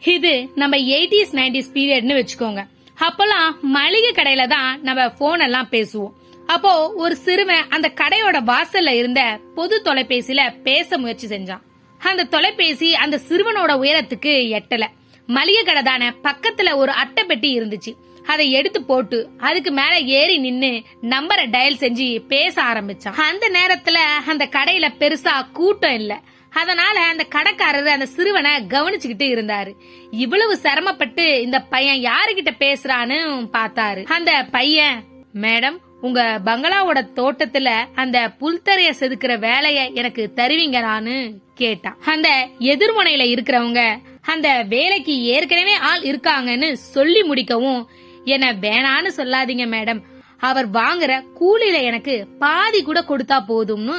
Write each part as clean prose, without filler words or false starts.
இது நம்ம 80s 90s பீரியட்னு வச்சுக்கோங்க. அப்பெல்லாம் மளிகை கடையில தான் நம்ம போன் எல்லாம் பேசுவோம். அப்போ ஒரு சிறுவன் அந்த கடையோட வாசல்ல இருந்த பொது தொலைபேசியில பேச முயற்சி செஞ்சான். அந்த தொலைபேசி அந்த சிறுவனோட உயரத்துக்கு எட்டல. மளிகை கடை தானே, பக்கத்துல ஒரு அட்டை பெட்டி இருந்துச்சு. அதை எடுத்து போட்டு அதுக்கு மேல ஏறி நின்னு நம்பரை டயல் செஞ்சு பேச ஆரம்பிச்சான். அந்த நேரத்துல அந்த கடையில பெருசா கூட்டம் இல்ல. அதனால அந்த கடைக்காரர் அந்த சிறுவனை கவனிச்சுக்கிட்டு இருந்தாரு. இவ்வளவு சிரமப்பட்டு இந்த பையன் யாருகிட்ட பேசுறான்னு பார்த்தாரு. அந்த பையன், மேடம், உங்க பங்களாவோட தோட்டத்துல அந்த புல்தரைய செதுக்கிற வேலைய எனக்கு தருவீங்களான்னு கேட்டான். அந்த எதிர்முனையில இருக்கிறவங்க அந்த வேலைக்கு ஏற்கனவே ஆள் இருக்காங்கன்னு சொல்லி முடிக்கவும், என்ன வேணான்னு சொல்லாதீங்க மேடம், அவர் வாங்குற கூலியில எனக்கு பாதி கூட கொடுத்தா போதும்னு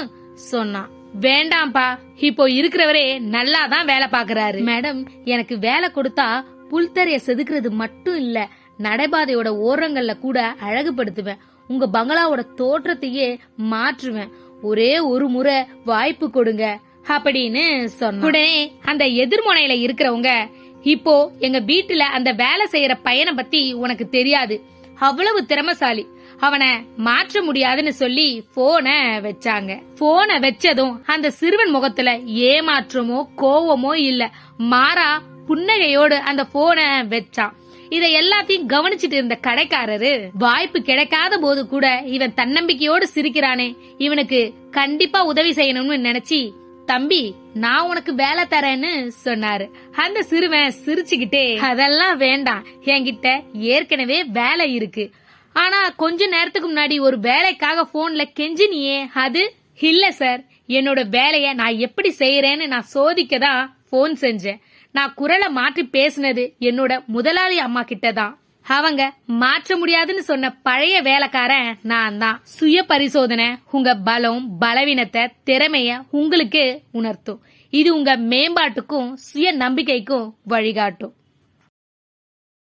சொன்னான். வேண்டாம்பா, இப்போ இருக்கிறவரே நல்லாதான் வேலை பாக்குறாரு மேடம். எனக்கு வேலை கொடுத்தா புல்தரைய செதுக்குறது மட்டும் இல்ல, நடைபாதையோட ஓரங்கள்ல கூட அழகுபடுத்துவேன், உங்க பங்களாவோட தோற்றத்தையே மாற்றுவேன், ஒரே ஒரு முறை வாய்ப்பு கொடுங்க அப்படின்னு சொன்ன உடனே அந்த எதிர்முனையில இருக்கிறவங்க, இப்போ எங்க வீட்டுல அந்த வேலை செய்யற பையனை பத்தி உனக்கு தெரியாது, அவ்வளவு திறமசாலி, அவனை மாற்ற முடியாதுன்னு சொல்லி போனை வச்சாங்க. போனை வச்சதும் அந்த சிறுவன் முகத்துல ஏமாற்றமோ கோவமோ இல்ல, மாறா புன்னகையோடு அந்த போனை வச்சான். இத எல்லாத்தையும் கவனிச்சுட்டு இருந்த கடைக்காரரு, வாய்ப்பு கிடைக்காத போது கூட இவன் தன்னம்பிக்கையோடு சிரிக்கிறானே, இவனுக்கு கண்டிப்பா உதவி செய்யணும்னு நினைச்சி, தம்பி நான் உனக்கு வேலை தரேன்னு சொன்னாரு. அந்த சிறுவன் சிரிச்சுக்கிட்டே, அதெல்லாம் வேண்டாம், என்கிட்ட ஏற்கனவே வேலை இருக்கு, ஆனா கொஞ்ச நேரத்துக்கு முன்னாடி ஒரு வேலைக்காக போன்ல கெஞ்சினியே, அது இல்ல சார், என்னோட வேலைய நான் எப்படி செய்யறேன்னு நான் சோதிக்கதான் போன் செஞ்சேன். நான் குரலை மாற்றி பேசினது என்னோட முதலாளி அம்மா கிட்டதான், அவங்க மாற்ற முடியாதுன்னு சொன்ன பழைய வேலைக்காரன் நான் தான். சுய பரிசோதனை உங்க பலம் பலவீனத்தை திறமைய உங்களுக்கு உணர்த்தும். இது உங்க மேம்பாட்டுக்கும் சுய நம்பிக்கைக்கும் வழிகாட்டும்.